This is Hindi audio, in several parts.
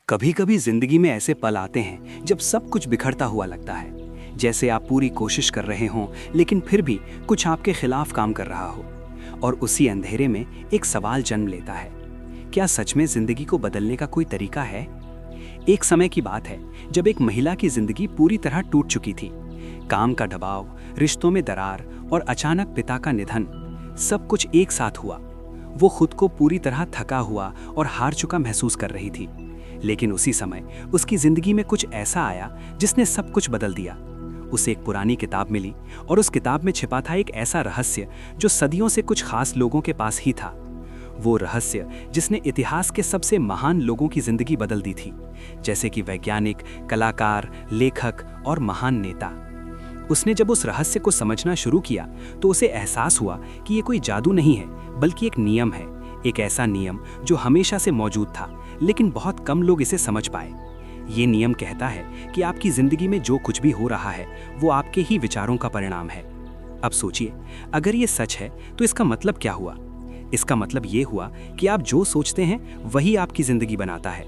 कभी कभी जिंदगी में ऐसे पल आते हैं जब सब कुछ बिखरता हुआ लगता है, जैसे आप पूरी कोशिश कर रहे हों लेकिन फिर भी कुछ आपके खिलाफ काम कर रहा हो। और उसी अंधेरे में एक सवाल जन्म लेता है, क्या सच में जिंदगी को बदलने का कोई तरीका है? एक समय की बात है जब एक महिला की जिंदगी पूरी तरह टूट चुकी थी। काम का दबाव, रिश्तों में दरार और अचानक पिता का निधन, सब कुछ एक साथ हुआ। वो खुद को पूरी तरह थका हुआ और हार चुका महसूस कर रही थी। लेकिन उसी समय उसकी जिंदगी में कुछ ऐसा आया जिसने सब कुछ बदल दिया। उसे एक पुरानी किताब मिली और उस किताब में छिपा था एक ऐसा रहस्य जो सदियों से कुछ खास लोगों के पास ही था। वो रहस्य जिसने इतिहास के सबसे महान लोगों की जिंदगी बदल दी थी, जैसे कि वैज्ञानिक, कलाकार, लेखक और महान नेता। उसने जब उस रहस्य को समझना शुरू किया तो उसे एहसास हुआ कि ये कोई जादू नहीं है, बल्कि एक नियम है। एक ऐसा नियम जो हमेशा से मौजूद था, लेकिन बहुत कम लोग इसे समझ पाए। ये नियम कहता है कि आपकी जिंदगी में जो कुछ भी हो रहा है वो आपके ही विचारों का परिणाम है। अब सोचिए, अगर ये सच है तो इसका मतलब क्या हुआ? इसका मतलब ये हुआ कि आप जो सोचते हैं वही आपकी जिंदगी बनाता है।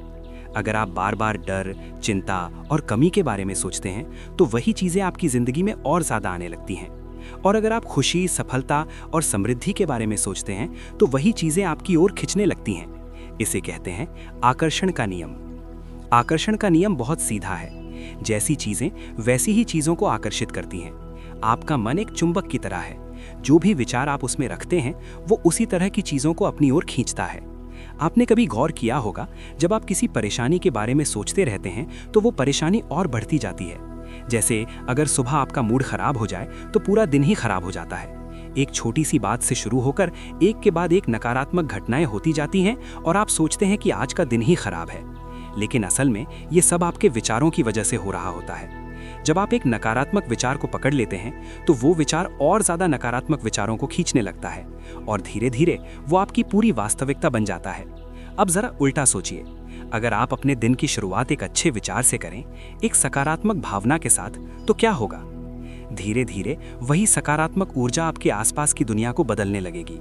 अगर आप बार बार डर, चिंता और कमी के बारे में सोचते हैं तो वही चीजें आपकी जिंदगी में और ज्यादा आने लगती हैं। और अगर आप खुशी, सफलता और समृद्धि के बारे में सोचते हैं तो वही चीजें आपकी ओर खींचने लगती हैं। इसे कहते हैं आकर्षण का नियम। आकर्षण का नियम बहुत सीधा है। जैसी चीजें वैसी ही चीजों को आकर्षित करती हैं। आपका मन एक चुंबक की तरह है। जो भी विचार आप उसमें रखते हैं वो उसी तरह की चीजों को अपनी ओर खींचता है। आपने कभी गौर किया होगा, जब आप किसी परेशानी के बारे में सोचते रहते हैं तो वो परेशानी और बढ़ती जाती है। जैसे अगर सुबह आपका मूड खराब हो जाए तो पूरा दिन ही खराब हो जाता है। एक छोटी सी बात से शुरू होकर एक के बाद एक नकारात्मक घटनाएं होती जाती हैं और आप सोचते हैं कि आज का दिन ही खराब है। लेकिन असल में ये सब आपके विचारों की वजह से हो रहा होता है। जब आप एक नकारात्मक विचार को पकड़ लेते हैं तो वो विचार और ज्यादा नकारात्मक विचारों को खींचने लगता है और धीरे धीरे वो आपकी पूरी वास्तविकता बन जाता है। अब जरा उल्टा सोचिए, अगर आप अपने दिन की शुरुआत एक अच्छे विचार से करें, एक सकारात्मक भावना के साथ, तो क्या होगा? धीरे धीरे वही सकारात्मक ऊर्जा आपके आसपास की दुनिया को बदलने लगेगी।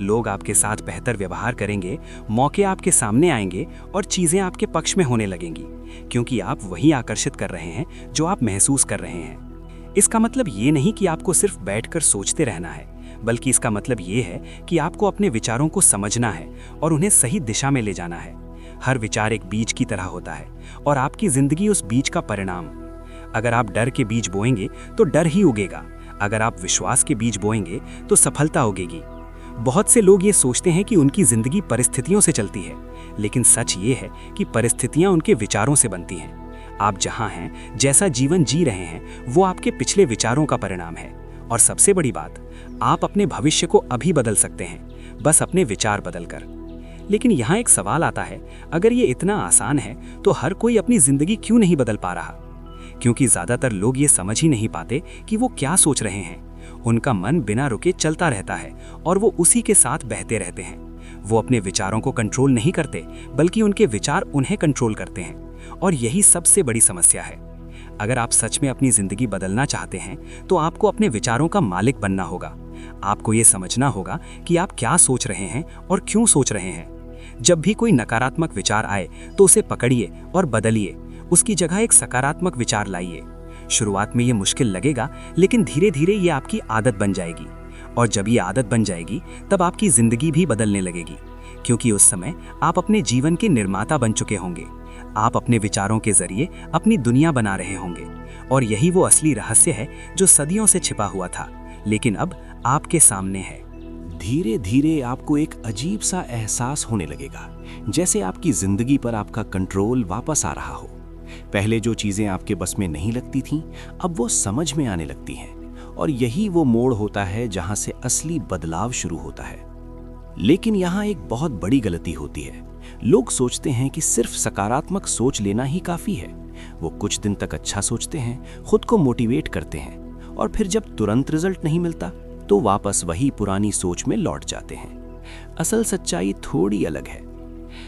लोग आपके साथ बेहतर व्यवहार करेंगे, मौके आपके सामने आएंगे और चीजें आपके पक्ष में होने लगेंगी, क्योंकि आप वही आकर्षित कर रहे हैं जो आप महसूस कर रहे हैं। इसका मतलब ये नहीं कि आपको सिर्फ बैठकर सोचते रहना है, बल्कि इसका मतलब ये है कि आपको अपने विचारों को समझना है और उन्हें सही दिशा में ले जाना है। हर विचार एक बीज की तरह होता है और आपकी जिंदगी उस बीज का परिणाम। अगर आप डर के बीज बोएंगे तो डर ही उगेगा। अगर आप विश्वास के बीज बोएंगे तो सफलता उगेगी। बहुत से लोग ये सोचते हैं कि उनकी जिंदगी परिस्थितियों से चलती है, लेकिन सच ये है कि परिस्थितियां उनके विचारों से बनती हैं। आप जहां हैं, जैसा जीवन जी रहे हैं, वो आपके पिछले विचारों का परिणाम है। और सबसे बड़ी बात, आप अपने भविष्य को अभी बदल सकते हैं, बस अपने विचार बदलकर। लेकिन यहाँ एक सवाल आता है, अगर ये इतना आसान है तो हर कोई अपनी जिंदगी क्यों नहीं बदल पा रहा? क्योंकि ज्यादातर लोग ये समझ ही नहीं पाते कि वो क्या सोच रहे हैं। उनका मन बिना रुके चलता रहता है और वो उसी के साथ बहते रहते हैं। वो अपने विचारों को कंट्रोल नहीं करते, बल्कि उनके विचार उन्हें कंट्रोल करते हैं। और यही सबसे बड़ी समस्या है। अगर आप सच में अपनी जिंदगी बदलना चाहते हैं तो आपको अपने विचारों का मालिक बनना होगा। आपको ये समझना होगा कि आप क्या सोच रहे हैं और क्यों सोच रहे हैं। जब भी कोई नकारात्मक विचार आए तो उसे पकड़िए और बदलिए। उसकी जगह एक सकारात्मक विचार लाइए। शुरुआत में ये मुश्किल लगेगा, लेकिन धीरे धीरे ये आपकी आदत बन जाएगी। और जब ये आदत बन जाएगी तब आपकी जिंदगी भी बदलने लगेगी, क्योंकि उस समय आप अपने जीवन के निर्माता बन चुके होंगे। आप अपने विचारों के जरिए अपनी दुनिया बना रहे होंगे। और यही वो असली रहस्य है जो सदियों से छिपा हुआ था, लेकिन अब आपके सामने है। धीरे धीरे आपको एक अजीब सा एहसास होने लगेगा, जैसे आपकी जिंदगी पर आपका कंट्रोल वापस आ रहा हो। पहले जो चीजें आपके बस में नहीं लगती थीं, अब वो समझ में आने लगती हैं। और यही वो मोड़ होता है जहां से असली बदलाव शुरू होता है। लेकिन यहाँ एक बहुत बड़ी गलती होती है। लोग सोचते हैं कि सिर्फ सकारात्मक सोच लेना ही काफी है। वो कुछ दिन तक अच्छा सोचते हैं, खुद को मोटिवेट करते हैं, और फिर जब तुरंत रिजल्ट नहीं मिलता तो वापस वही पुरानी सोच में लौट जाते हैं। असल सच्चाई थोड़ी अलग है।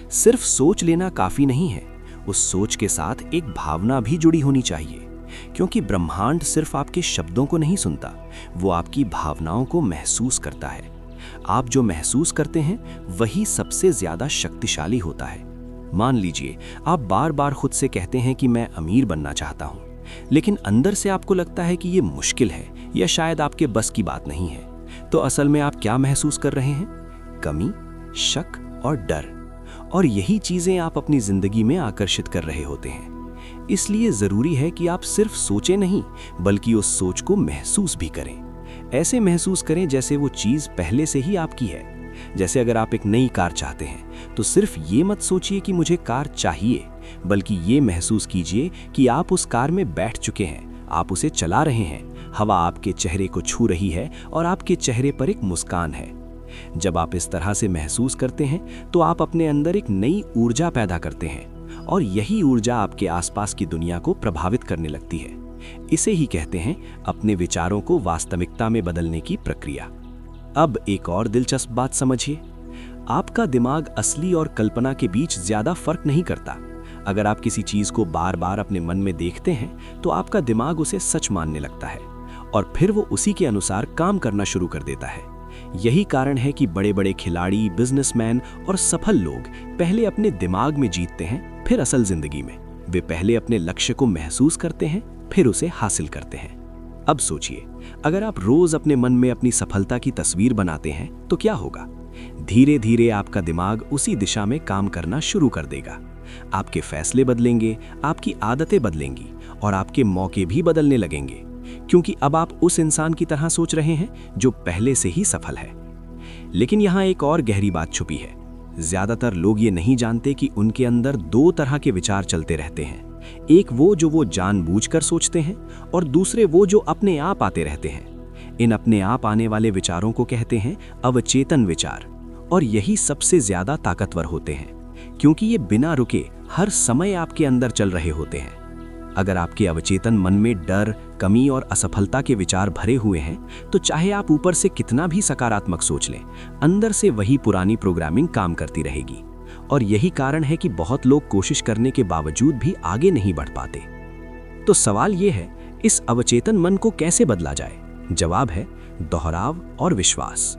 सिर्फ सोच लेना काफी नहीं है, उस सोच के साथ एक भावना भी जुड़ी होनी चाहिए। क्योंकि ब्रह्मांड सिर्फ आपके शब्दों को नहीं सुनता, वो आपकी भावनाओं को महसूस करता है। आप जो महसूस करते हैं वही सबसे ज्यादा शक्तिशाली होता है। मान लीजिए आप बार बार खुद से कहते हैं कि मैं अमीर बनना चाहता हूं, लेकिन अंदर से आपको लगता है कि ये मुश्किल है या शायद आपके बस की बात नहीं है। तो असल में आप क्या महसूस कर रहे हैं? कमी, शक और डर। और यही चीजें आप अपनी जिंदगी में आकर्षित कर रहे होते हैं। इसलिए जरूरी है कि आप सिर्फ सोचें नहीं, बल्कि उस सोच को महसूस भी करें। ऐसे महसूस करें जैसे वो चीज पहले से ही आपकी है। जैसे अगर आप एक नई कार चाहते हैं तो सिर्फ ये मत सोचिए कि मुझे कार चाहिए, बल्कि ये महसूस कीजिए कि आप उस कार में बैठ चुके हैं, आप उसे चला रहे हैं, हवा आपके चेहरे को छू रही है और आपके चेहरे पर एक मुस्कान है। जब आप इस तरह से महसूस करते हैं तो आप अपने अंदर एक नई ऊर्जा पैदा करते हैं और यही ऊर्जा आपके आसपास की दुनिया को प्रभावित करने लगती है। इसे ही कहते हैं अपने विचारों को वास्तविकता में बदलने की प्रक्रिया। अब एक और दिलचस्प बात समझिए, आपका दिमाग असली और कल्पना के बीच ज्यादा फर्क नहीं करता। अगर आप किसी चीज को बार बार अपने मन में देखते हैं तो आपका दिमाग उसे सच मानने लगता है और फिर वो उसी के अनुसार काम करना शुरू कर देता है। यही कारण है कि बड़े बड़े खिलाड़ी, बिजनेसमैन और सफल लोग पहले अपने दिमाग में जीतते हैं, फिर असल जिंदगी में। वे पहले अपने लक्ष्य को महसूस करते हैं, फिर उसे हासिल करते हैं। अब सोचिए, अगर आप रोज अपने मन में अपनी सफलता की तस्वीर बनाते हैं तो क्या होगा? धीरे धीरे आपका दिमाग उसी दिशा में काम करना शुरू कर देगा। आपके फैसले बदलेंगे, आपकी आदतें बदलेंगी और आपके मौके भी बदलने लगेंगे, क्योंकि अब आप उस इंसान की तरह सोच रहे हैं जो पहले से ही सफल है। लेकिन यहाँ एक और गहरी बात छुपी है। ज्यादातर लोग ये नहीं जानते कि उनके अंदर दो तरह के विचार चलते रहते हैं। एक वो जानबूझकर सोचते हैं और दूसरे वो जो अपने आप आते रहते हैं। इन अपने आप आने वाले विचारों को कहते हैं अवचेतन विचार, और यही सबसे ज्यादा ताकतवर होते हैं, क्योंकि ये बिना रुके हर समय आपके अंदर चल रहे होते हैं। अगर आपके अवचेतन मन में डर, कमी और असफलता के विचार भरे हुए हैं, तो चाहे आप ऊपर से कितना भी सकारात्मक सोच लें, अंदर से वही पुरानी प्रोग्रामिंग काम करती रहेगी। और यही कारण है कि बहुत लोग कोशिश करने के बावजूद भी आगे नहीं बढ़ पाते। तो सवाल ये है, इस अवचेतन मन को कैसे बदला जाए? जवाब है दोहराव और विश्वास।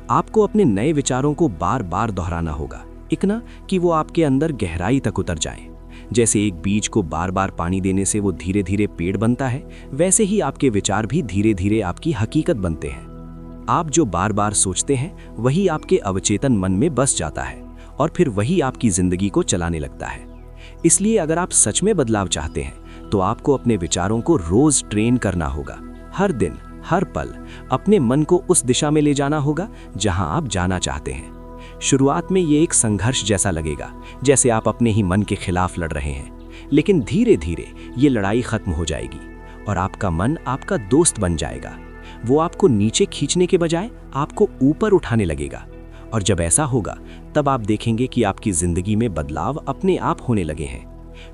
आपको अपने नए विचारों को बार बार दोहराना होगा, इतना कि वो आपके अंदर गहराई तक उतर जाएं। जैसे एक बीज को बार बार पानी देने से वो धीरे धीरे पेड़ बनता है, वैसे ही आपके विचार भी धीरे धीरे आपकी हकीकत बनते हैं। आप जो बार बार सोचते हैं वही आपके अवचेतन मन में बस जाता है और फिर वही आपकी जिंदगी को चलाने लगता है। इसलिए अगर आप सच में बदलाव चाहते हैं तो आपको अपने विचारों को रोज ट्रेन करना होगा। हर दिन, हर पल अपने मन को उस दिशा में ले जाना होगा जहां आप जाना चाहते हैं। शुरुआत में ये एक संघर्ष जैसा लगेगा, जैसे आप अपने ही मन के खिलाफ लड़ रहे हैं, लेकिन धीरे धीरे ये लड़ाई खत्म हो जाएगी और आपका मन आपका दोस्त बन जाएगा। वो आपको नीचे खींचने के बजाय आपको ऊपर उठाने लगेगा। और जब ऐसा होगा तब आप देखेंगे कि आपकी जिंदगी में बदलाव अपने आप होने लगे हैं।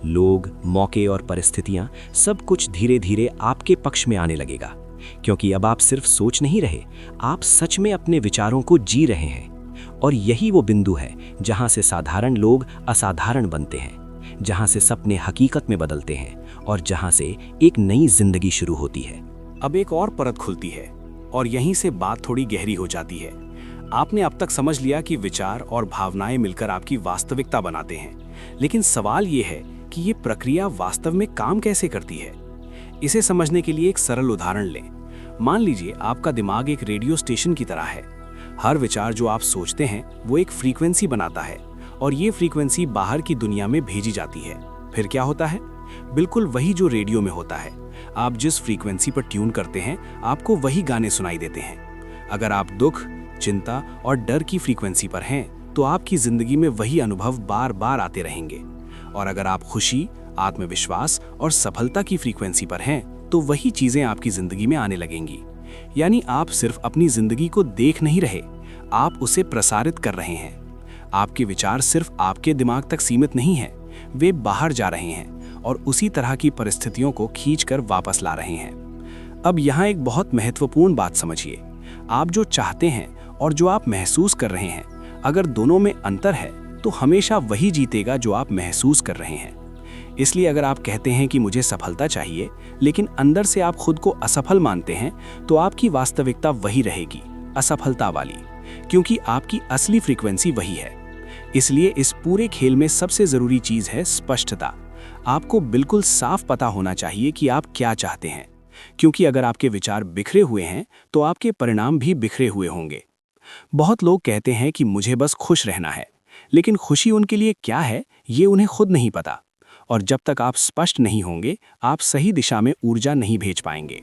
लोग, मौके और परिस्थितियां सब कुछ धीरे धीरे आपके पक्ष में आने लगेगा, क्योंकि अब आप सिर्फ सोच नहीं रहे, आप सच में अपने विचारों को जी रहे हैं। और यही वो बिंदु है जहां से साधारण लोग असाधारण बनते हैं, जहां से सपने हकीकत में बदलते हैं और जहां से एक नई जिंदगी शुरू होती है। अब एक और परत खुलती है और यहीं से बात थोड़ी गहरी हो जाती है। आपने अब तक समझ लिया कि विचार और भावनाएं मिलकर आपकी वास्तविकता बनाते हैं, लेकिन सवाल ये है कि ये प्रक्रिया वास्तव में काम कैसे करती है। इसे समझने के लिए एक सरल उदाहरण लें। मान लीजिए आपका दिमाग एक रेडियो स्टेशन की तरह है। हर विचार जो आप सोचते हैं वो एक फ्रीक्वेंसी बनाता है और ये फ्रीक्वेंसी बाहर की दुनिया में भेजी जाती है। फिर क्या होता है? बिल्कुल वही जो रेडियो में होता है। आप जिस फ्रीक्वेंसी पर ट्यून करते हैं, आपको वही गाने सुनाई देते हैं। अगर आप दुख, चिंता और डर की फ्रीक्वेंसी पर हैं, तो आपकी जिंदगी में वही अनुभव बार बार आते रहेंगे। और अगर आप खुशी, आत्मविश्वास और सफलता की फ्रीक्वेंसी पर हैं, तो वही चीजें आपकी जिंदगी में आने लगेंगी। यानी आप सिर्फ अपनी जिंदगी को देख नहीं रहे, आप उसे प्रसारित कर रहे हैं। आपके विचार सिर्फ आपके दिमाग तक सीमित नहीं हैं, वे बाहर जा रहे हैं और उसी तरह की परिस्थितियों को खींचकर वापस ला रहे हैं। अब यहाँ एक बहुत महत्वपूर्ण बात समझिए। आप जो चाहते हैं और जो आप महसूस कर रहे हैं, अगर दोनों में अंतर है तो हमेशा वही जीतेगा जो आप महसूस कर रहे हैं। इसलिए अगर आप कहते हैं कि मुझे सफलता चाहिए, लेकिन अंदर से आप खुद को असफल मानते हैं, तो आपकी वास्तविकता वही रहेगी, असफलता वाली, क्योंकि आपकी असली फ्रीक्वेंसी वही है। इसलिए इस पूरे खेल में सबसे ज़रूरी चीज़ है स्पष्टता। आपको बिल्कुल साफ पता होना चाहिए कि आप क्या चाहते हैं, क्योंकि अगर आपके विचार बिखरे हुए हैं तो आपके परिणाम भी बिखरे हुए होंगे। बहुत लोग कहते हैं कि मुझे बस खुश रहना है, लेकिन खुशी उनके लिए क्या है ये उन्हें खुद नहीं पता। और जब तक आप स्पष्ट नहीं होंगे, आप सही दिशा में ऊर्जा नहीं भेज पाएंगे।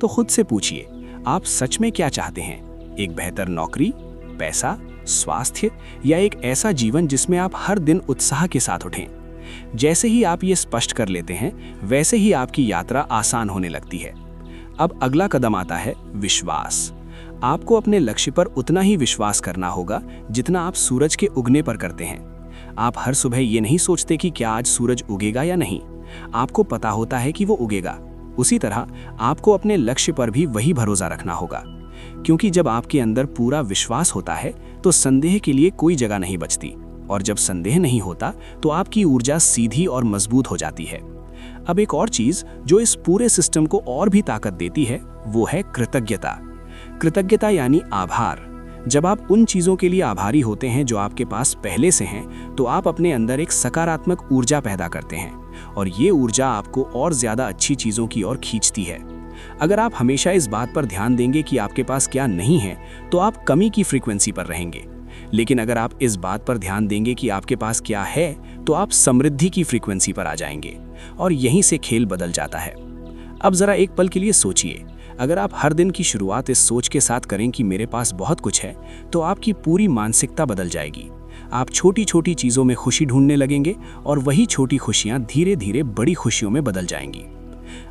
तो खुद से पूछिए, आप सच में क्या चाहते हैं? एक बेहतर नौकरी, पैसा, स्वास्थ्य, या एक ऐसा जीवन जिसमें आप हर दिन उत्साह के साथ उठें? जैसे ही आप ये स्पष्ट कर लेते हैं, वैसे ही आपकी यात्रा आसान होने लगती है। अब अगला कदम आता है विश्वास। आपको अपने लक्ष्य पर उतना ही विश्वास करना होगा जितना आप सूरज के उगने पर करते हैं। आप हर सुबह ये नहीं सोचते कि क्या आज सूरज उगेगा या नहीं, आपको पता होता है कि वो उगेगा। उसी तरह आपको अपने लक्ष्य पर भी वही भरोसा रखना होगा, क्योंकि जब आपके अंदर पूरा विश्वास होता है तो संदेह के लिए कोई जगह नहीं बचती, और जब संदेह नहीं होता तो आपकी ऊर्जा सीधी और मजबूत हो जाती है। अब एक और चीज जो इस पूरे सिस्टम को और भी ताकत देती है वो है कृतज्ञता। कृतज्ञता यानी आभार। जब आप उन चीजों के लिए आभारी होते हैं जो आपके पास पहले से हैं, तो आप अपने अंदर एक सकारात्मक ऊर्जा पैदा करते हैं, और ये ऊर्जा आपको और ज्यादा अच्छी चीजों की ओर खींचती है। अगर आप हमेशा इस बात पर ध्यान देंगे कि आपके पास क्या नहीं है, तो आप कमी की फ्रीक्वेंसी पर रहेंगे। लेकिन अगर आप इस बात पर ध्यान देंगे कि आपके पास क्या है, तो आप समृद्धि की फ्रीक्वेंसी पर आ जाएंगे, और यहीं से खेल बदल जाता है। अब जरा एक पल के लिए सोचिए, अगर आप हर दिन की शुरुआत इस सोच के साथ करें कि मेरे पास बहुत कुछ है, तो आपकी पूरी मानसिकता बदल जाएगी। आप छोटी छोटी चीज़ों में खुशी ढूंढने लगेंगे, और वही छोटी खुशियां धीरे धीरे बड़ी खुशियों में बदल जाएंगी।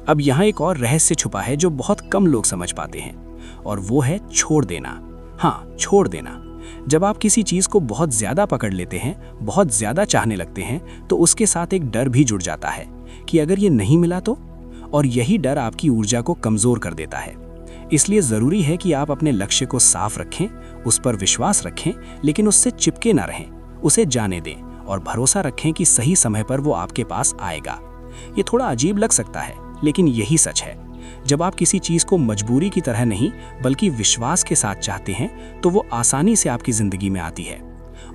अब यहाँ एक और रहस्य छुपा है जो बहुत कम लोग समझ पाते हैं, और वो है छोड़ देना। हाँ, छोड़ देना। जब आप किसी चीज़ को बहुत ज़्यादा पकड़ लेते हैं, बहुत ज़्यादा चाहने लगते हैं, तो उसके साथ एक डर भी जुड़ जाता है कि अगर ये नहीं मिला तो, और यही डर आपकी ऊर्जा को कमज़ोर कर देता है। इसलिए ज़रूरी है कि आप अपने लक्ष्य को साफ रखें, उस पर विश्वास रखें, लेकिन उससे चिपके ना रहें, उसे जाने दें, और भरोसा रखें कि सही समय पर वो आपके पास आएगा। ये थोड़ा अजीब लग सकता है, लेकिन यही सच है। जब आप किसी चीज़ को मजबूरी की तरह नहीं बल्कि विश्वास के साथ चाहते हैं, तो वो आसानी से आपकी ज़िंदगी में आती है।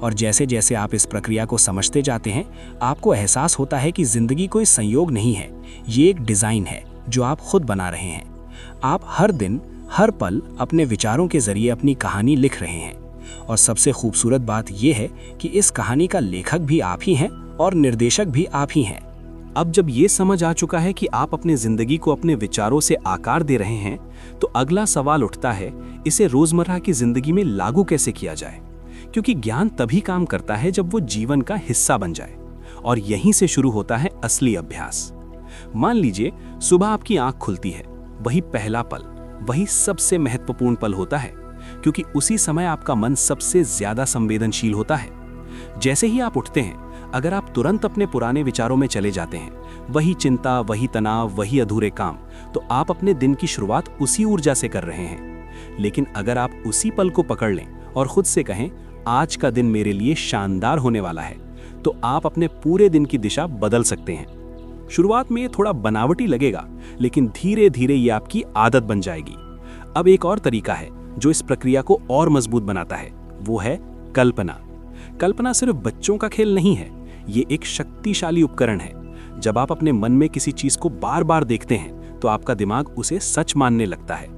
और जैसे जैसे आप इस प्रक्रिया को समझते जाते हैं, आपको एहसास होता है कि ज़िंदगी कोई संयोग नहीं है, ये एक डिज़ाइन है जो आप खुद बना रहे हैं। आप हर दिन, हर पल अपने विचारों के जरिए अपनी कहानी लिख रहे हैं, और सबसे खूबसूरत बात यह है कि इस कहानी का लेखक भी आप ही हैं और निर्देशक भी आप ही हैं। अब जब ये समझ आ चुका है कि आप अपनी जिंदगी को अपने विचारों से आकार दे रहे हैं, तो अगला सवाल उठता है, इसे रोजमर्रा की जिंदगी में लागू कैसे किया जाए? क्योंकि ज्ञान तभी काम करता है जब वो जीवन का हिस्सा बन जाए, और यहीं से शुरू होता है असली अभ्यास। मान लीजिए सुबह आपकी आंख खुलती है, वही पहला पल, वही सबसे महत्वपूर्ण पल होता है, क्योंकि उसी समय आपका मन सबसे ज्यादा संवेदनशील होता है। जैसे ही आप उठते हैं, अगर आप तुरंत अपने पुराने विचारों में चले जाते हैं, वही चिंता, वही तनाव, वही अधूरे काम, तो आप अपने दिन की शुरुआत उसी ऊर्जा से कर रहे हैं। लेकिन अगर आप उसी पल को पकड़ लें और खुद से कहें, आज का दिन मेरे लिए शानदार होने वाला है, तो आप अपने पूरे दिन की दिशा बदल सकते हैं। शुरुआत में ये थोड़ा बनावटी लगेगा, लेकिन धीरे धीरे ये आपकी आदत बन जाएगी। अब एक और तरीका है जो इस प्रक्रिया को और मजबूत बनाता है, वो है कल्पना। कल्पना सिर्फ बच्चों का खेल नहीं है, ये एक शक्तिशाली उपकरण है। जब आप अपने मन में किसी चीज को बार बार देखते हैं, तो आपका दिमाग उसे सच मानने लगता है।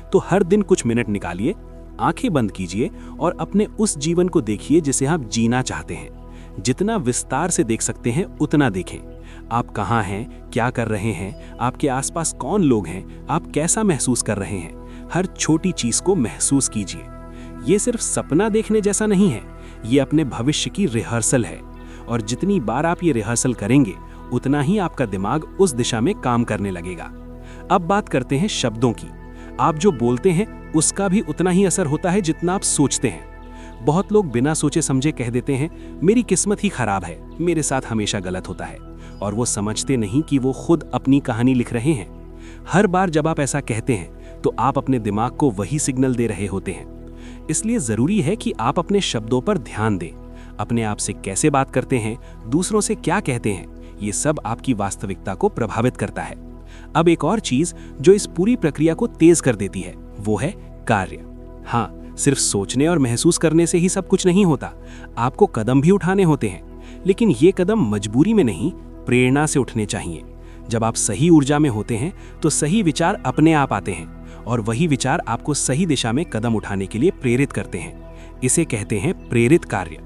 तो हर दिन कुछ मिनट निकालिए, आंखें बंद कीजिए और अपने उस जीवन को देखिए जिसे आप जीना चाहते हैं। जितना विस्तार से देख सकते हैं उतना देखें। आप कहाँ हैं, क्या कर रहे हैं, आपके आसपास कौन लोग हैं, आप कैसा महसूस कर रहे हैं, हर छोटी चीज को महसूस कीजिए। ये सिर्फ सपना देखने जैसा नहीं है, ये अपने भविष्य की रिहर्सल है। और जितनी बार आप ये रिहर्सल करेंगे, उतना ही आपका दिमाग उस दिशा में काम करने लगेगा। अब बात करते हैं शब्दों की। आप जो बोलते हैं उसका भी उतना ही असर होता है जितना आप सोचते हैं। बहुत लोग बिना सोचे समझे कह देते हैं, मेरी किस्मत ही खराब है, मेरे साथ हमेशा गलत होता है, और वो समझते नहीं कि वो खुद अपनी कहानी लिख रहे हैं। हर बार जब आप ऐसा कहते हैं, तो आप अपने दिमाग को वही सिग्नल दे रहे होते हैं। इसलिए जरूरी है कि आप अपने शब्दों पर ध्यान दें। अपने आप से कैसे बात करते हैं, दूसरों से क्या कहते हैं, ये सब आपकी वास्तविकता को प्रभावित करता है। अब एक और चीज जो इस पूरी प्रक्रिया को तेज कर देती है, वो है कार्य। हाँ, सिर्फ सोचने और महसूस करने से ही सब कुछ नहीं होता, आपको कदम भी उठाने होते हैं। लेकिन ये कदम मजबूरी में नहीं, प्रेरणा से उठने चाहिए। जब आप सही ऊर्जा में होते हैं तो सही विचार अपने आप आते हैं और वही विचार आपको सही दिशा में कदम उठाने के लिए प्रेरित करते हैं। इसे कहते हैं प्रेरित कार्य।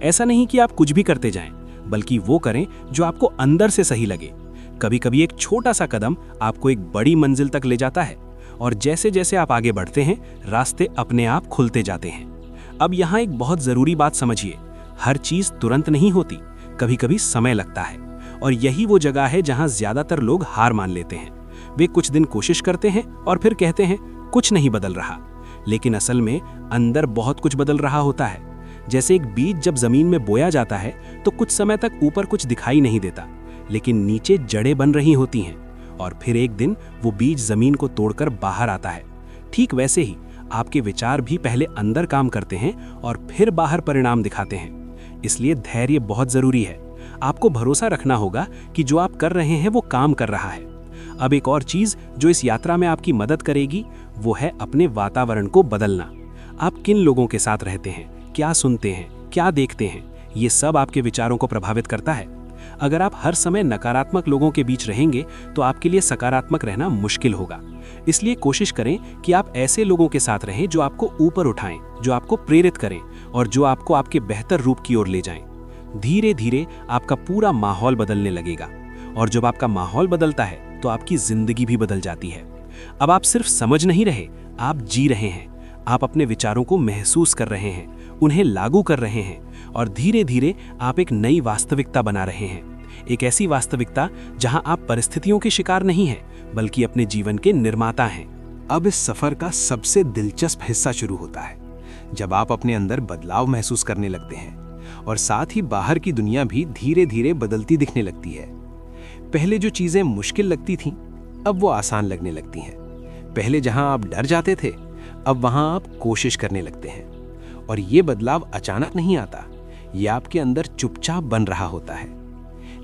ऐसा नहीं कि आप कुछ भी करते जाएं, बल्कि वो करें जो आपको अंदर से सही लगे। कभी कभी एक छोटा सा कदम आपको एक बड़ी मंजिल तक ले जाता है और जैसे जैसे आप आगे बढ़ते हैं, रास्ते अपने आप खुलते जाते हैं। अब यहाँ एक बहुत ज़रूरी बात समझिए, हर चीज़ तुरंत नहीं होती, कभी कभी समय लगता है। और यही वो जगह है जहाँ ज़्यादातर लोग हार मान लेते हैं। वे कुछ दिन कोशिश करते हैं और फिर कहते हैं कुछ नहीं बदल रहा, लेकिन असल में अंदर बहुत कुछ बदल रहा होता है। जैसे एक बीज जब जमीन में बोया जाता है तो कुछ समय तक ऊपर कुछ दिखाई नहीं देता, लेकिन नीचे जड़ें बन रही होती हैं और फिर एक दिन वो बीज जमीन को तोड़कर बाहर आता है। ठीक वैसे ही आपके विचार भी पहले अंदर काम करते हैं और फिर बाहर परिणाम दिखाते हैं। इसलिए धैर्य बहुत जरूरी है। आपको भरोसा रखना होगा कि जो आप कर रहे हैं वो काम कर रहा है। अब एक और चीज जो इस यात्रा में आपकी मदद करेगी वो है अपने वातावरण को बदलना। आप किन लोगों के साथ रहते हैं, क्या सुनते हैं, क्या देखते हैं, ये सब आपके विचारों को प्रभावित करता है। अगर आप हर समय नकारात्मक लोगों के बीच रहेंगे तो आपके लिए सकारात्मक रहना मुश्किल होगा। इसलिए कोशिश करें कि आप ऐसे लोगों के साथ रहें जो आपको ऊपर उठाएं, जो आपको प्रेरित करें और जो आपको आपके बेहतर रूप की ओर ले जाएं। धीरे धीरे आपका पूरा माहौल बदलने लगेगा और जब आपका माहौल बदलता है तो आपकी जिंदगी भी बदल जाती है। अब आप सिर्फ समझ नहीं रहे, आप जी रहे हैं। आप अपने विचारों को महसूस कर रहे हैं, उन्हें लागू कर रहे हैं और धीरे धीरे आप एक नई वास्तविकता बना रहे हैं। एक ऐसी वास्तविकता जहां आप परिस्थितियों के शिकार नहीं हैं, बल्कि अपने जीवन के निर्माता हैं। अब इस सफर का सबसे दिलचस्प हिस्सा शुरू होता है, जब आप अपने अंदर बदलाव महसूस करने लगते हैं और साथ ही बाहर की दुनिया भी धीरे धीरे बदलती दिखने लगती है। पहले जो चीजें मुश्किल लगती थीं, अब वो आसान लगने लगती हैं। पहले जहां आप डर जाते थे, अब वहां आप कोशिश करने लगते हैं। और ये बदलाव अचानक नहीं आता, ये आपके अंदर चुपचाप बन रहा होता है।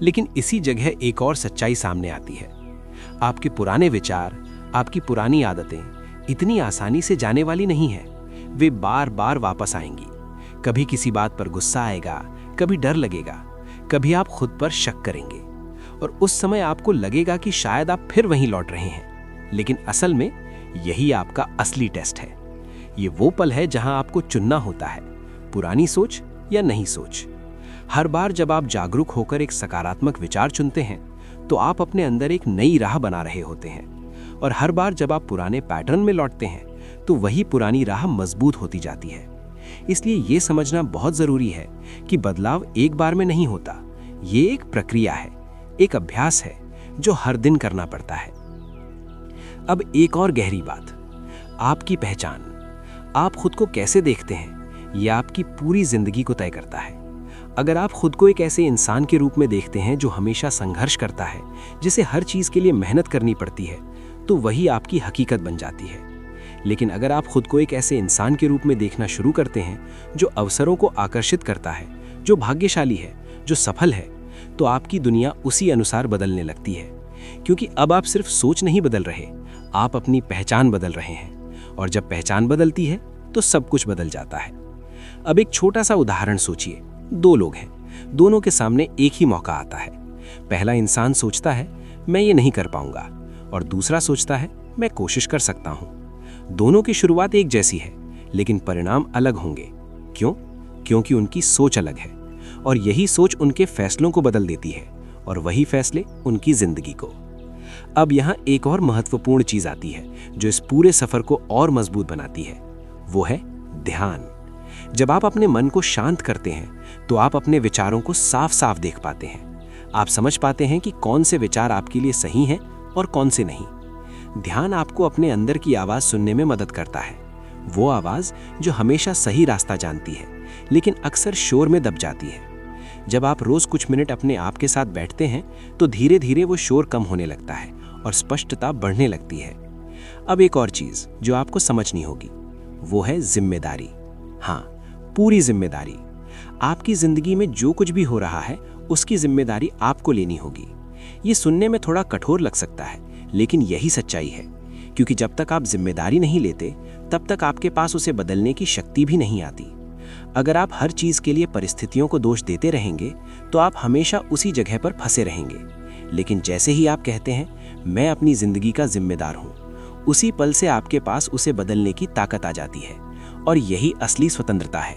लेकिन इसी जगह एक और सच्चाई सामने आती है। आपके पुराने विचार, आपकी पुरानी आदतें इतनी आसानी से जाने वाली नहीं है। वे बार बार वापस आएंगी। कभी किसी बात पर गुस्सा आएगा, कभी डर लगेगा, कभी आप खुद पर शक करेंगे और उस समय आपको लगेगा कि शायद आप फिर वहीं लौट रहे हैं। लेकिन असल में यही आपका असली टेस्ट है। ये वो पल है जहां आपको चुनना होता है, पुरानी सोच या नई सोच। हर बार जब आप जागरूक होकर एक सकारात्मक विचार चुनते हैं तो आप अपने अंदर एक नई राह बना रहे होते हैं। और हर बार जब आप पुराने पैटर्न में लौटते हैं तो वही पुरानी राह मजबूत होती जाती है। इसलिए ये समझना बहुत जरूरी है कि बदलाव एक बार में नहीं होता। ये एक प्रक्रिया है, एक अभ्यास है जो हर दिन करना पड़ता है। अब एक और गहरी बात, आपकी पहचान। आप खुद को कैसे देखते हैं, यह आपकी पूरी जिंदगी को तय करता है। अगर आप खुद को एक ऐसे इंसान के रूप में देखते हैं जो हमेशा संघर्ष करता है, जिसे हर चीज के लिए मेहनत करनी पड़ती है, तो वही आपकी हकीकत बन जाती है। लेकिन अगर आप खुद को एक ऐसे इंसान के रूप में देखना शुरू करते हैं जो अवसरों को आकर्षित करता है, जो भाग्यशाली है, जो सफल है, तो आपकी दुनिया उसी अनुसार बदलने लगती है। क्योंकि अब आप सिर्फ सोच नहीं बदल रहे, आप अपनी पहचान बदल रहे हैं। और जब पहचान बदलती है तो सब कुछ बदल जाता है। अब एक छोटा सा उदाहरण सोचिए। दो लोग हैं, दोनों के सामने एक ही मौका आता है। पहला इंसान सोचता है मैं ये नहीं कर पाऊंगा और दूसरा सोचता है मैं कोशिश कर सकता हूं। दोनों की शुरुआत एक जैसी है, लेकिन परिणाम अलग होंगे। क्यों? क्योंकि उनकी सोच अलग है और यही सोच उनके फैसलों को बदल देती है और वही फैसले उनकी जिंदगी को। अब यहाँ एक और महत्वपूर्ण चीज आती है जो इस पूरे सफर को और मजबूत बनाती है, वो है ध्यान। जब आप अपने मन को शांत करते हैं तो आप अपने विचारों को साफ साफ देख पाते हैं। आप समझ पाते हैं कि कौन से विचार आपके लिए सही हैं और कौन से नहीं। ध्यान आपको अपने अंदर की आवाज सुनने में मदद करता है, वो आवाज जो हमेशा सही रास्ता जानती है लेकिन अक्सर शोर में दब जाती है। जब आप रोज कुछ मिनट अपने आप के साथ बैठते हैं तो धीरे धीरे वो शोर कम होने लगता है और स्पष्टता बढ़ने लगती है। अब एक और चीज जो आपको समझनी होगी, वो है जिम्मेदारी। हाँ, पूरी जिम्मेदारी। आपकी जिंदगी में जो कुछ भी हो रहा है उसकी जिम्मेदारी आपको लेनी होगी। ये सुनने में थोड़ा कठोर लग सकता है, लेकिन यही सच्चाई है। क्योंकि जब तक आप जिम्मेदारी नहीं लेते तब तक आपके पास उसे बदलने की शक्ति भी नहीं आती। अगर आप हर चीज़ के लिए परिस्थितियों को दोष देते रहेंगे तो आप हमेशा उसी जगह पर फंसे रहेंगे। लेकिन जैसे ही आप कहते हैं मैं अपनी ज़िंदगी का जिम्मेदार हूँ, उसी पल से आपके पास उसे बदलने की ताकत आ जाती है। और यही असली स्वतंत्रता है।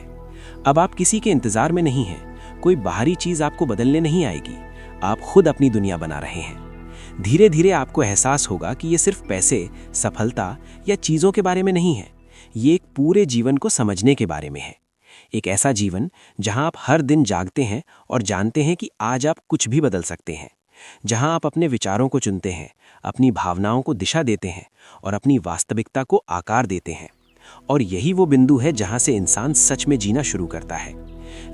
अब आप किसी के इंतज़ार में नहीं हैं, कोई बाहरी चीज़ आपको बदलने नहीं आएगी, आप खुद अपनी दुनिया बना रहे हैं। धीरे धीरे आपको एहसास होगा कि ये सिर्फ पैसे, सफलता या चीज़ों के बारे में नहीं है, ये एक पूरे जीवन को समझने के बारे में है। एक ऐसा जीवन जहां आप हर दिन जागते हैं और जानते हैं कि आज आप कुछ भी बदल सकते हैं, जहां आप अपने विचारों को चुनते हैं, अपनी भावनाओं को दिशा देते हैं और अपनी वास्तविकता को आकार देते हैं। और यही वो बिंदु है जहां से इंसान सच में जीना शुरू करता है,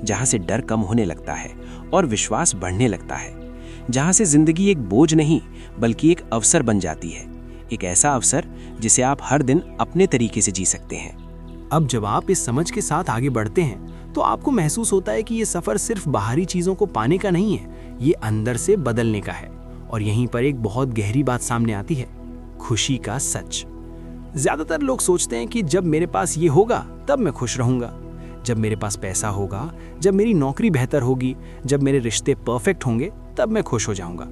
जहां से डर कम होने लगता है और विश्वास बढ़ने लगता है, जहां से जिंदगी एक बोझ नहीं बल्कि एक अवसर बन जाती है, एक ऐसा अवसर जिसे आप हर दिन अपने तरीके से जी सकते हैं। अब जब आप इस समझ के साथ आगे बढ़ते हैं तो आपको महसूस होता है कि ये सफ़र सिर्फ बाहरी चीज़ों को पाने का नहीं है, ये अंदर से बदलने का है। और यहीं पर एक बहुत गहरी बात सामने आती है, खुशी का सच। ज़्यादातर लोग सोचते हैं कि जब मेरे पास ये होगा तब मैं खुश रहूँगा, जब मेरे पास पैसा होगा, जब मेरी नौकरी बेहतर होगी, जब मेरे रिश्ते परफेक्ट होंगे तब मैं खुश हो जाऊँगा।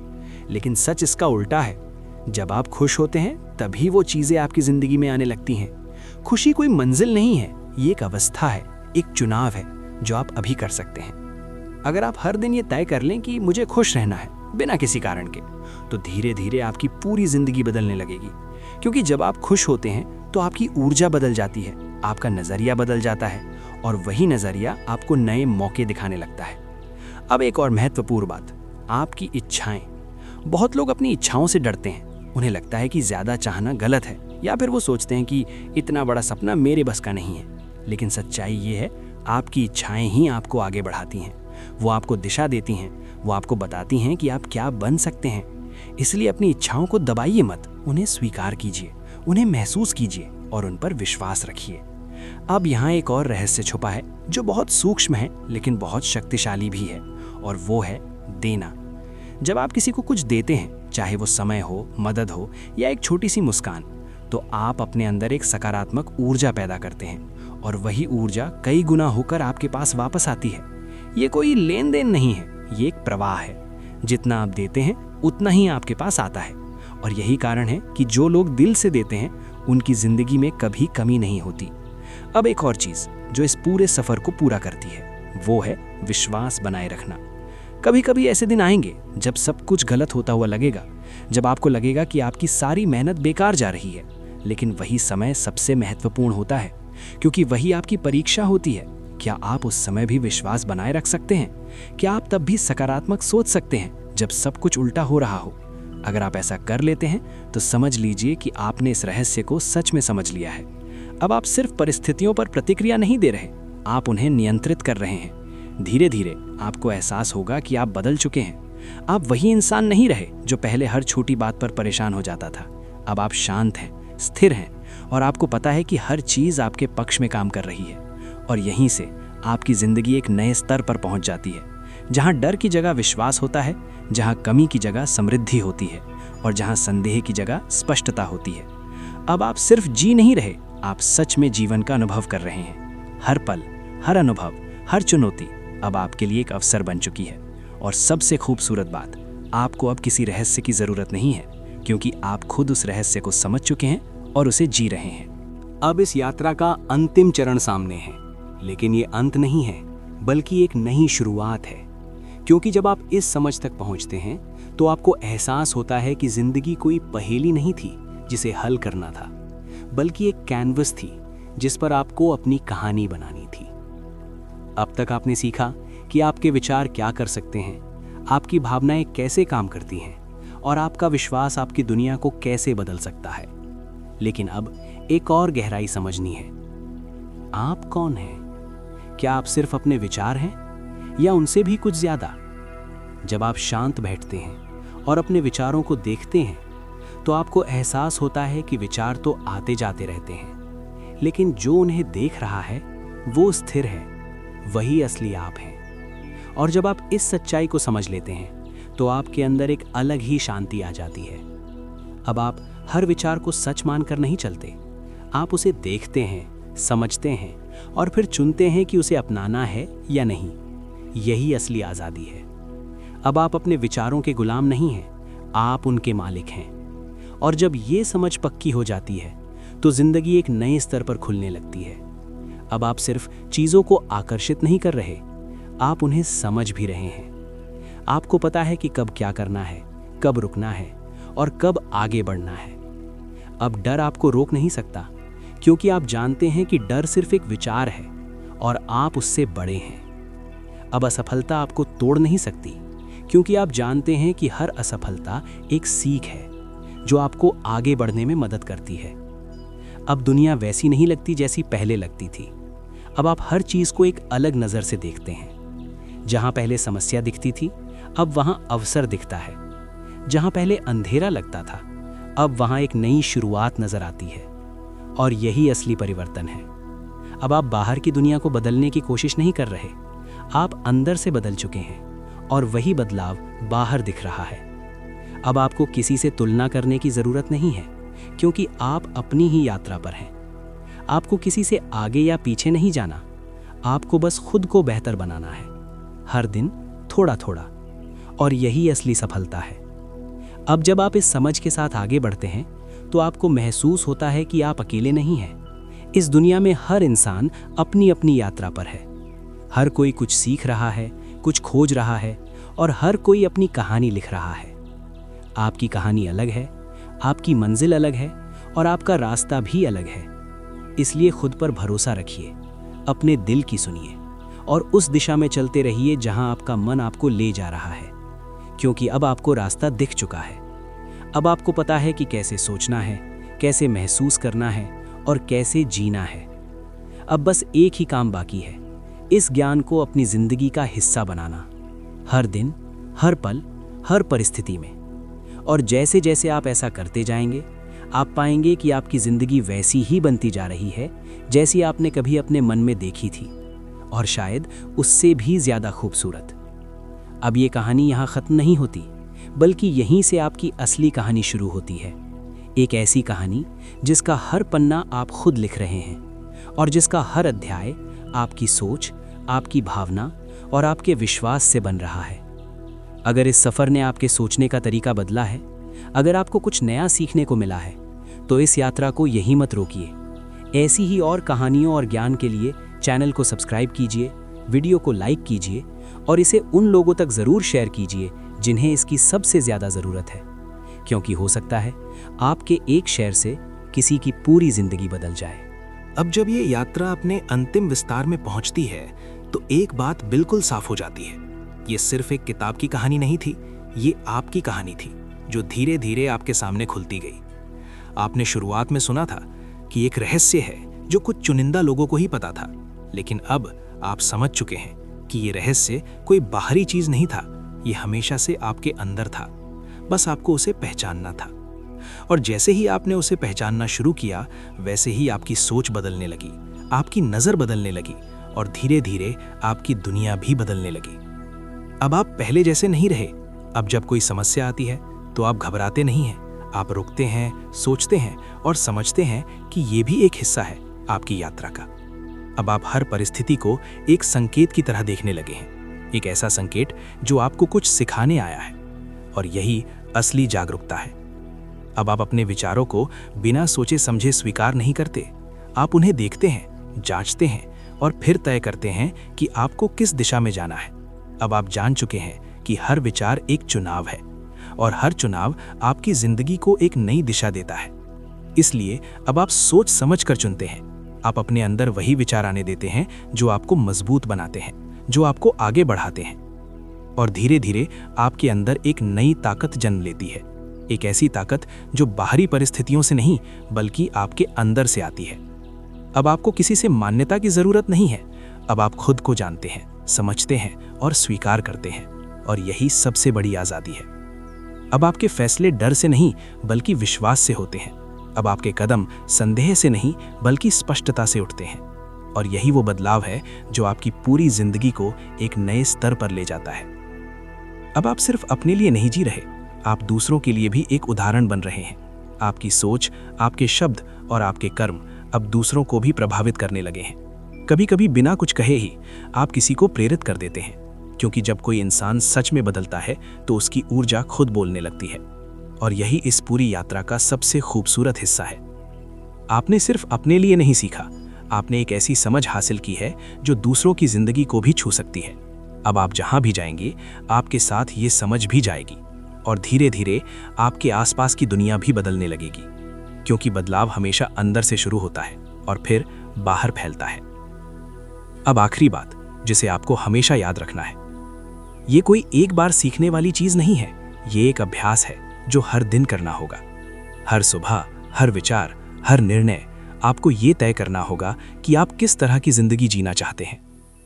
लेकिन सच इसका उल्टा है, जब आप खुश होते हैं तभी वो चीज़ें आपकी ज़िंदगी में आने लगती हैं। खुशी कोई मंजिल नहीं है, ये एक अवस्था है, एक चुनाव है जो आप अभी कर सकते हैं। अगर आप हर दिन ये तय कर लें कि मुझे खुश रहना है बिना किसी कारण के, तो धीरे धीरे आपकी पूरी जिंदगी बदलने लगेगी। क्योंकि जब आप खुश होते हैं तो आपकी ऊर्जा बदल जाती है, आपका नज़रिया बदल जाता है और वही नज़रिया आपको नए मौके दिखाने लगता है। अब एक और महत्वपूर्ण बात, आपकी इच्छाएं। बहुत लोग अपनी इच्छाओं से डरते हैं, उन्हें लगता है कि ज़्यादा चाहना गलत है, या फिर वो सोचते हैं कि इतना बड़ा सपना मेरे बस का नहीं है। लेकिन सच्चाई ये है, आपकी इच्छाएं ही आपको आगे बढ़ाती हैं, वो आपको दिशा देती हैं, वो आपको बताती हैं कि आप क्या बन सकते हैं। इसलिए अपनी इच्छाओं को दबाइए मत, उन्हें स्वीकार कीजिए, उन्हें महसूस कीजिए और उन पर विश्वास रखिए। अब यहाँ एक और रहस्य छुपा है जो बहुत सूक्ष्म है लेकिन बहुत शक्तिशाली भी है, और वो है देना। जब आप किसी को कुछ देते हैं, चाहे वो समय हो, मदद हो या एक छोटी सी मुस्कान, तो आप अपने अंदर एक सकारात्मक ऊर्जा पैदा करते हैं और वही ऊर्जा कई गुना होकर आपके पास वापस आती है। ये कोई लेन देन नहीं है, ये एक प्रवाह है। जितना आप देते हैं उतना ही आपके पास आता है। और यही कारण है कि जो लोग दिल से देते हैं उनकी जिंदगी में कभी कमी नहीं होती। अब एक और चीज़ जो इस पूरे सफ़र को पूरा करती है, वो है विश्वास बनाए रखना। कभी कभी ऐसे दिन आएंगे जब सब कुछ गलत होता हुआ लगेगा, जब आपको लगेगा कि आपकी सारी मेहनत बेकार जा रही है। लेकिन वही समय सबसे महत्वपूर्ण होता है, क्योंकि वही आपकी परीक्षा होती है। क्या आप उस समय भी विश्वास बनाए रख सकते हैं? क्या आप तब भी सकारात्मक सोच सकते हैं जब सब कुछ उल्टा हो रहा हो? अगर आप ऐसा कर लेते हैं तो समझ लीजिए कि आपने इस रहस्य को सच में समझ लिया है। अब आप सिर्फ परिस्थितियों पर प्रतिक्रिया नहीं दे रहे, आप उन्हें नियंत्रित कर रहे हैं। धीरे धीरे आपको एहसास होगा कि आप बदल चुके हैं। आप वही इंसान नहीं रहे जो पहले हर छोटी बात पर परेशान हो जाता था। अब आप शांत हैं, स्थिर हैं और आपको पता है कि हर चीज़ आपके पक्ष में काम कर रही है। और यहीं से आपकी ज़िंदगी एक नए स्तर पर पहुंच जाती है, जहां डर की जगह विश्वास होता है, जहां कमी की जगह समृद्धि होती है और जहां संदेह की जगह स्पष्टता होती है। अब आप सिर्फ जी नहीं रहे, आप सच में जीवन का अनुभव कर रहे हैं। हर पल, हर अनुभव, हर चुनौती अब आपके लिए एक अवसर बन चुकी है। और सबसे खूबसूरत बात, आपको अब किसी रहस्य की ज़रूरत नहीं है, क्योंकि आप खुद उस रहस्य को समझ चुके हैं और उसे जी रहे हैं। अब इस यात्रा का अंतिम चरण सामने है, लेकिन ये अंत नहीं है बल्कि एक नई शुरुआत है। क्योंकि जब आप इस समझ तक पहुंचते हैं तो आपको एहसास होता है कि जिंदगी कोई पहेली नहीं थी जिसे हल करना था, बल्कि एक कैनवस थी जिस पर आपको अपनी कहानी बनानी थी। अब तक आपने सीखा कि आपके विचार क्या कर सकते हैं, आपकी भावनाएं कैसे काम करती हैं और आपका विश्वास आपकी दुनिया को कैसे बदल सकता है। लेकिन अब एक और गहराई समझनी है। आप कौन हैं? क्या आप सिर्फ अपने विचार हैं या उनसे भी कुछ ज्यादा? जब आप शांत बैठते हैं और अपने विचारों को देखते हैं तो आपको एहसास होता है कि विचार तो आते जाते रहते हैं, लेकिन जो उन्हें देख रहा है वो स्थिर है, वही असली आप हैं। और जब आप इस सच्चाई को समझ लेते हैं तो आपके अंदर एक अलग ही शांति आ जाती है। अब आप हर विचार को सच मानकर नहीं चलते। आप उसे देखते हैं, समझते हैं और फिर चुनते हैं कि उसे अपनाना है या नहीं। यही असली आज़ादी है। अब आप अपने विचारों के गुलाम नहीं हैं, आप उनके मालिक हैं। और जब ये समझ पक्की हो जाती है तो जिंदगी एक नए स्तर पर खुलने लगती है। अब आप सिर्फ चीज़ों को आकर्षित नहीं कर रहे, आप उन्हें समझ भी रहे हैं। आपको पता है कि कब क्या करना है, कब रुकना है और कब आगे बढ़ना है। अब डर आपको रोक नहीं सकता, क्योंकि आप जानते हैं कि डर सिर्फ एक विचार है और आप उससे बड़े हैं। अब असफलता आपको तोड़ नहीं सकती, क्योंकि आप जानते हैं कि हर असफलता एक सीख है जो आपको आगे बढ़ने में मदद करती है। अब दुनिया वैसी नहीं लगती जैसी पहले लगती थी। अब आप हर चीज़ को एक अलग नज़र से देखते हैं। जहाँ पहले समस्या दिखती थी, अब वहाँ अवसर दिखता है। जहाँ पहले अंधेरा लगता था, अब वहाँ एक नई शुरुआत नज़र आती है। और यही असली परिवर्तन है। अब आप बाहर की दुनिया को बदलने की कोशिश नहीं कर रहे, आप अंदर से बदल चुके हैं और वही बदलाव बाहर दिख रहा है। अब आपको किसी से तुलना करने की ज़रूरत नहीं है, क्योंकि आप अपनी ही यात्रा पर हैं। आपको किसी से आगे या पीछे नहीं जाना, आपको बस खुद को बेहतर बनाना है, हर दिन थोड़ा थोड़ा। और यही असली सफलता है। अब जब आप इस समझ के साथ आगे बढ़ते हैं तो आपको महसूस होता है कि आप अकेले नहीं हैं। इस दुनिया में हर इंसान अपनी अपनी यात्रा पर है। हर कोई कुछ सीख रहा है, कुछ खोज रहा है और हर कोई अपनी कहानी लिख रहा है। आपकी कहानी अलग है, आपकी मंजिल अलग है और आपका रास्ता भी अलग है। इसलिए खुद पर भरोसा रखिए, अपने दिल की सुनिए और उस दिशा में चलते रहिए जहां आपका मन आपको ले जा रहा है, क्योंकि अब आपको रास्ता दिख चुका है। अब आपको पता है कि कैसे सोचना है, कैसे महसूस करना है और कैसे जीना है। अब बस एक ही काम बाकी है, इस ज्ञान को अपनी जिंदगी का हिस्सा बनाना, हर दिन, हर पल, हर परिस्थिति में। और जैसे जैसे आप ऐसा करते जाएंगे, आप पाएंगे कि आपकी ज़िंदगी वैसी ही बनती जा रही है जैसी आपने कभी अपने मन में देखी थी, और शायद उससे भी ज़्यादा खूबसूरत। अब ये कहानी यहाँ ख़त्म नहीं होती, बल्कि यहीं से आपकी असली कहानी शुरू होती है। एक ऐसी कहानी जिसका हर पन्ना आप खुद लिख रहे हैं और जिसका हर अध्याय आपकी सोच, आपकी भावना और आपके विश्वास से बन रहा है। अगर इस सफ़र ने आपके सोचने का तरीका बदला है, अगर आपको कुछ नया सीखने को मिला है, तो इस यात्रा को यहीं मत रोकिए। ऐसी ही और कहानियों और ज्ञान के लिए चैनल को सब्सक्राइब कीजिए, वीडियो को लाइक कीजिए और इसे उन लोगों तक ज़रूर शेयर कीजिए जिन्हें इसकी सबसे ज़्यादा ज़रूरत है, क्योंकि हो सकता है आपके एक शेयर से किसी की पूरी ज़िंदगी बदल जाए। अब जब ये यात्रा अपने अंतिम विस्तार में पहुंचती है तो एक बात बिल्कुल साफ हो जाती है। ये सिर्फ एक किताब की कहानी नहीं थी, ये आपकी कहानी थी जो धीरे धीरे आपके सामने खुलती गई। आपने शुरुआत में सुना था कि एक रहस्य है जो कुछ चुनिंदा लोगों को ही पता था, लेकिन अब आप समझ चुके हैं कि ये रहस्य कोई बाहरी चीज नहीं था, ये हमेशा से आपके अंदर था, बस आपको उसे पहचानना था। और जैसे ही आपने उसे पहचानना शुरू किया, वैसे ही आपकी सोच बदलने लगी, आपकी नज़र बदलने लगी और धीरे धीरे आपकी दुनिया भी बदलने लगी। अब आप पहले जैसे नहीं रहे। अब जब कोई समस्या आती है तो आप घबराते नहीं हैं, आप रुकते हैं, सोचते हैं और समझते हैं कि ये भी एक हिस्सा है आपकी यात्रा का। अब आप हर परिस्थिति को एक संकेत की तरह देखने लगे हैं, एक ऐसा संकेत जो आपको कुछ सिखाने आया है, और यही असली जागरूकता है। अब आप अपने विचारों को बिना सोचे समझे स्वीकार नहीं करते, आप उन्हें देखते हैं, जांचते हैं और फिर तय करते हैं कि आपको किस दिशा में जाना है। अब आप जान चुके हैं कि हर विचार एक चुनाव है और हर चुनाव आपकी जिंदगी को एक नई दिशा देता है। इसलिए अब आप सोच समझ कर चुनते हैं। आप अपने अंदर वही विचार आने देते हैं जो आपको मजबूत बनाते हैं, जो आपको आगे बढ़ाते हैं, और धीरे धीरे आपके अंदर एक नई ताकत जन्म लेती है। एक ऐसी ताकत जो बाहरी परिस्थितियों से नहीं बल्कि आपके अंदर से आती है। अब आपको किसी से मान्यता की जरूरत नहीं है। अब आप खुद को जानते हैं, समझते हैं और स्वीकार करते हैं, और यही सबसे बड़ी आज़ादी है। अब आपके फैसले डर से नहीं बल्कि विश्वास से होते हैं। अब आपके कदम संदेह से नहीं बल्कि स्पष्टता से उठते हैं, और यही वो बदलाव है जो आपकी पूरी जिंदगी को एक नए स्तर पर ले जाता है। अब आप सिर्फ अपने लिए नहीं जी रहे, आप दूसरों के लिए भी एक उदाहरण बन रहे हैं। आपकी सोच, आपके शब्द और आपके कर्म अब दूसरों को भी प्रभावित करने लगे हैं। कभी कभी बिना कुछ कहे ही आप किसी को प्रेरित कर देते हैं, क्योंकि जब कोई इंसान सच में बदलता है तो उसकी ऊर्जा खुद बोलने लगती है। और यही इस पूरी यात्रा का सबसे खूबसूरत हिस्सा है। आपने सिर्फ अपने लिए नहीं सीखा, आपने एक ऐसी समझ हासिल की है जो दूसरों की जिंदगी को भी छू सकती है। अब आप जहां भी जाएंगे, आपके साथ ये समझ भी जाएगी और धीरे धीरे आपके आसपास की दुनिया भी बदलने लगेगी, क्योंकि बदलाव हमेशा अंदर से शुरू होता है और फिर बाहर फैलता है। अब आखिरी बात जिसे आपको हमेशा याद रखना है, ये कोई एक बार सीखने वाली चीज नहीं है, ये एक अभ्यास है जो हर दिन करना होगा। हर सुबह, हर विचार, हर निर्णय आपको ये तय करना होगा कि आप किस तरह की जिंदगी जीना चाहते हैं।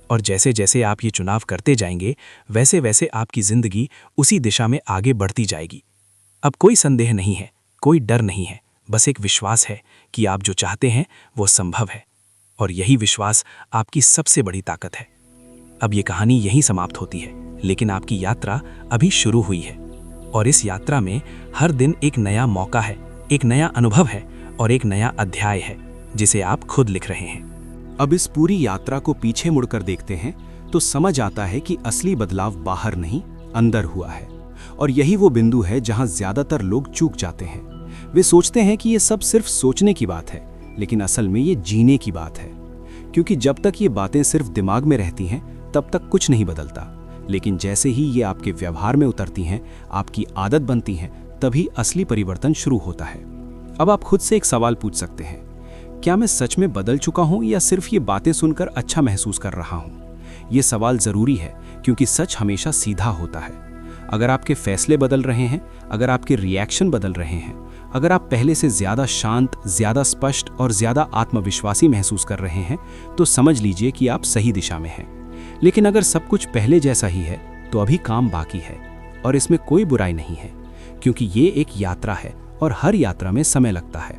और जैसे जैसे आप ये चुनाव करते जाएंगे, वैसे वैसे आपकी जिंदगी उसी दिशा में आगे बढ़ती जाएगी। अब कोई संदेह नहीं है, कोई डर नहीं है, बस एक विश्वास है कि आप जो चाहते हैं वो संभव है। और यही विश्वास आपकी सबसे बड़ी ताकत है। अब ये कहानी यहीं समाप्त होती है, लेकिन आपकी यात्रा अभी शुरू हुई है। और इस यात्रा में हर दिन एक नया मौका है, एक नया अनुभव है और एक नया अध्याय है जिसे आप खुद लिख रहे हैं। अब इस पूरी यात्रा को पीछे मुड़कर देखते हैं तो समझ आता है कि असली बदलाव बाहर नहीं, अंदर हुआ है। और यही वो बिंदु है जहां ज्यादातर लोग चूक जाते हैं। वे सोचते हैं कि ये सब सिर्फ सोचने की बात है, लेकिन असल में ये जीने की बात है। क्योंकि जब तक ये बातें सिर्फ दिमाग में रहती हैं, तब तक कुछ नहीं बदलता। लेकिन जैसे ही ये आपके व्यवहार में उतरती हैं, आपकी आदत बनती हैं, तभी असली परिवर्तन शुरू होता है। अब आप खुद से एक सवाल पूछ सकते हैं, क्या मैं सच में बदल चुका हूं या सिर्फ ये बातें सुनकर अच्छा महसूस कर रहा हूं? ये सवाल जरूरी है, क्योंकि सच हमेशा सीधा होता है। अगर आपके फैसले बदल रहे हैं, अगर आपके रिएक्शन बदल रहे हैं, अगर आप पहले से ज्यादा शांत, ज्यादा स्पष्ट और ज्यादा आत्मविश्वासी महसूस कर रहे हैं, तो समझ लीजिए कि आप सही दिशा में हैं। लेकिन अगर सब कुछ पहले जैसा ही है, तो अभी काम बाकी है। और इसमें कोई बुराई नहीं है, क्योंकि ये एक यात्रा है और हर यात्रा में समय लगता है।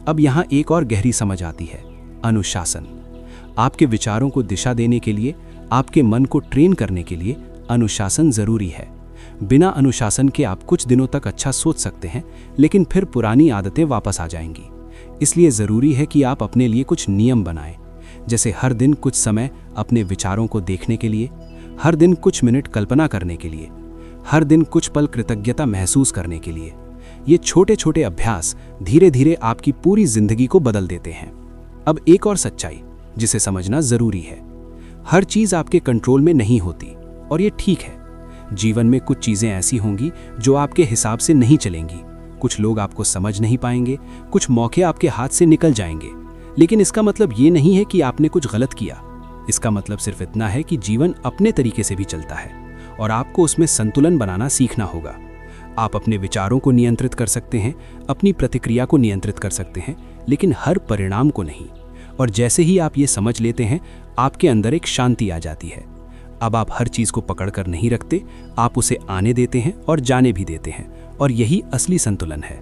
अब यहाँ एक और गहरी समझ आती है, अनुशासन। आपके विचारों को दिशा देने के लिए, आपके मन को ट्रेन करने के लिए अनुशासन जरूरी है। बिना अनुशासन के आप कुछ दिनों तक अच्छा सोच सकते हैं, लेकिन फिर पुरानी आदतें वापस आ जाएंगी। इसलिए जरूरी है कि आप अपने लिए कुछ नियम बनाएं, जैसे हर दिन कुछ समय अपने विचारों को देखने के लिए, हर दिन कुछ मिनट कल्पना करने के लिए, हर दिन कुछ पल कृतज्ञता महसूस करने के लिए। ये छोटे छोटे अभ्यास धीरे धीरे आपकी पूरी जिंदगी को बदल देते हैं। अब एक और सच्चाई जिसे समझना जरूरी है, हर चीज आपके कंट्रोल में नहीं होती, और ये ठीक है। जीवन में कुछ चीजें ऐसी होंगी जो आपके हिसाब से नहीं चलेंगी, कुछ लोग आपको समझ नहीं पाएंगे, कुछ मौके आपके हाथ से निकल जाएंगे। लेकिन इसका मतलब ये नहीं है कि आपने कुछ गलत किया। इसका मतलब सिर्फ इतना है कि जीवन अपने तरीके से भी चलता है और आपको उसमें संतुलन बनाना सीखना होगा। आप अपने विचारों को नियंत्रित कर सकते हैं, अपनी प्रतिक्रिया को नियंत्रित कर सकते हैं, लेकिन हर परिणाम को नहीं। और जैसे ही आप ये समझ लेते हैं, आपके अंदर एक शांति आ जाती है। अब आप हर चीज को पकड़कर नहीं रखते, आप उसे आने देते हैं और जाने भी देते हैं, और यही असली संतुलन है।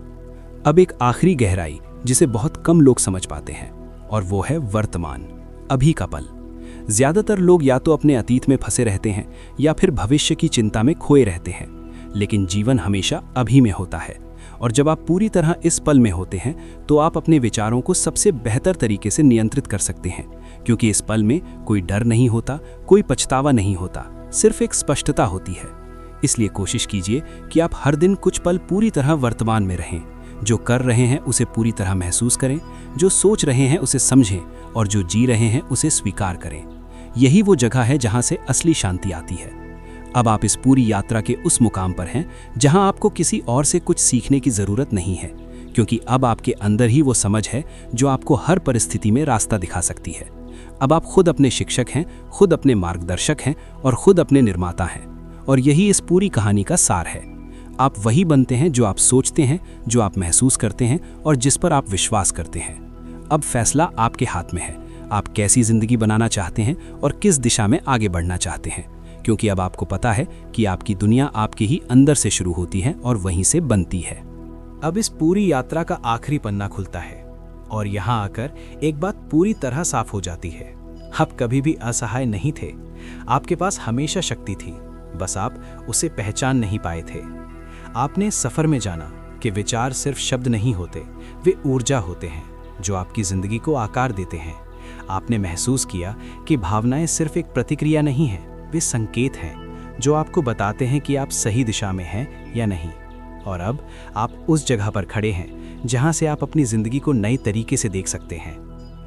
अब एक आखिरी गहराई जिसे बहुत कम लोग समझ पाते हैं, और वो है वर्तमान, अभी का पल। ज्यादातर लोग या तो अपने अतीत में फंसे रहते हैं या फिर भविष्य की चिंता में खोए रहते हैं, लेकिन जीवन हमेशा अभी में होता है। और जब आप पूरी तरह इस पल में होते हैं, तो आप अपने विचारों को सबसे बेहतर तरीके से नियंत्रित कर सकते हैं, क्योंकि इस पल में कोई डर नहीं होता, कोई पछतावा नहीं होता, सिर्फ एक स्पष्टता होती है। इसलिए कोशिश कीजिए कि आप हर दिन कुछ पल पूरी तरह वर्तमान में रहें। जो कर रहे हैं उसे पूरी तरह महसूस करें, जो सोच रहे हैं उसे समझें, और जो जी रहे हैं उसे स्वीकार करें। यही वो जगह है जहां से असली शांति आती है। अब आप इस पूरी यात्रा के उस मुकाम पर हैं जहां आपको किसी और से कुछ सीखने की जरूरत नहीं है, क्योंकि अब आपके अंदर ही वो समझ है जो आपको हर परिस्थिति में रास्ता दिखा सकती है। अब आप खुद अपने शिक्षक हैं, खुद अपने मार्गदर्शक हैं और खुद अपने निर्माता हैं। और यही इस पूरी कहानी का सार है। आप वही बनते हैं जो आप सोचते हैं, जो आप महसूस करते हैं और जिस पर आप विश्वास करते हैं। अब फैसला आपके हाथ में है, आप कैसी जिंदगी बनाना चाहते हैं और किस दिशा में आगे बढ़ना चाहते हैं, क्योंकि अब आपको पता है कि आपकी दुनिया आपके ही अंदर से शुरू होती है और वहीं से बनती है। अब इस पूरी यात्रा का आखिरी पन्ना खुलता है और यहाँ आकर एक बात पूरी तरह साफ हो जाती है। आप कभी भी असहाय नहीं थे, आपके पास हमेशा शक्ति थी, बस आप उसे पहचान नहीं पाए थे। आपने सफर में जाना, कि विचार सिर्फ शब्द नहीं होते, वे ऊर्जा होते हैं जो आपकी जिंदगी को आकार देते हैं। आपने महसूस किया कि भावनाएं सिर्फ एक प्रतिक्रिया नहीं हैं, वे संकेत हैं जो आपको बताते हैं कि आप सही दिशा में हैं या नहीं। और अब आप उस जगह पर खड़े हैं जहां से आप अपनी जिंदगी को नए तरीके से देख सकते हैं।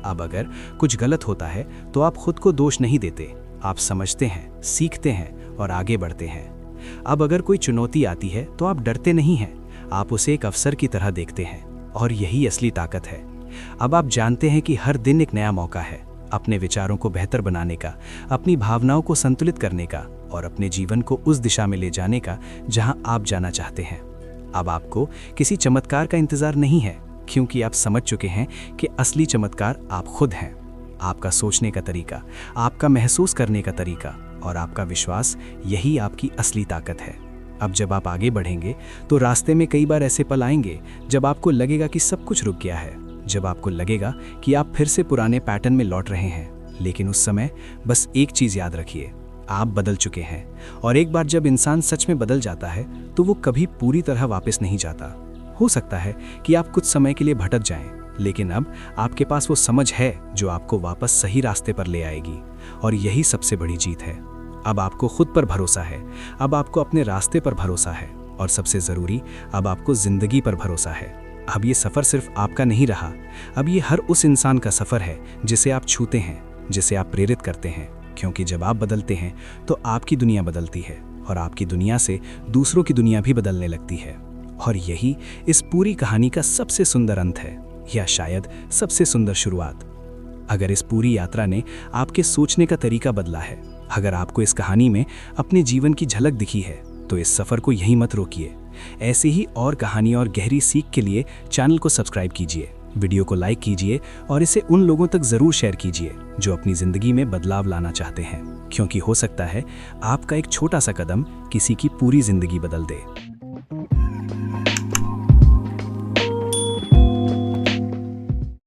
अब अगर कुछ गलत होता है तो आप खुद को दोष नहीं देते, आप समझते हैं, सीखते हैं और आगे बढ़ते हैं। अब अगर कोई चुनौती आती है तो आप डरते नहीं हैं, आप उसे एक अवसर की तरह देखते हैं, और यही असली ताकत है। अब आप जानते हैं कि हर दिन एक नया मौका है अपने विचारों को बेहतर बनाने का, अपनी भावनाओं को संतुलित करने का और अपने जीवन को उस दिशा में ले जाने का जहां आप जाना चाहते हैं। अब आपको किसी चमत्कार का इंतजार नहीं है, क्योंकि आप समझ चुके हैं कि असली चमत्कार आप खुद हैं। आपका सोचने का तरीका, आपका महसूस करने का तरीका और आपका विश्वास, यही आपकी असली ताकत है। अब जब आप आगे बढ़ेंगे तो रास्ते में कई बार ऐसे पल आएंगे जब आपको लगेगा कि सब कुछ रुक गया है, जब आपको लगेगा कि आप फिर से पुराने पैटर्न में लौट रहे हैं। लेकिन उस समय बस एक चीज़ याद रखिए, आप बदल चुके हैं। और एक बार जब इंसान सच में बदल जाता है तो वो कभी पूरी तरह वापस नहीं जाता। हो सकता है कि आप कुछ समय के लिए भटक जाएं, लेकिन अब आपके पास वो समझ है जो आपको वापस सही रास्ते पर ले आएगी। और यही सबसे बड़ी जीत है। अब आपको खुद पर भरोसा है, अब आपको अपने रास्ते पर भरोसा है, और सबसे ज़रूरी, अब आपको ज़िंदगी पर भरोसा है। अब ये सफ़र सिर्फ आपका नहीं रहा, अब ये हर उस इंसान का सफ़र है जिसे आप छूते हैं, जिसे आप प्रेरित करते हैं। क्योंकि जब आप बदलते हैं तो आपकी दुनिया बदलती है, और आपकी दुनिया से दूसरों की दुनिया भी बदलने लगती है। और यही इस पूरी कहानी का सबसे सुंदर अंत है, या शायद सबसे सुंदर शुरुआत। अगर इस पूरी यात्रा ने आपके सोचने का तरीका बदला है, अगर आपको इस कहानी में अपने जीवन की झलक दिखी है, तो इस सफ़र को यहीं मत रोकिए। ऐसे ही और कहानी और गहरी सीख के लिए चैनल को सब्सक्राइब कीजिए, वीडियो को लाइक कीजिए और इसे उन लोगों तक ज़रूर शेयर कीजिए जो अपनी ज़िंदगी में बदलाव लाना चाहते हैं। क्योंकि हो सकता है आपका एक छोटा सा कदम किसी की पूरी ज़िंदगी बदल दे।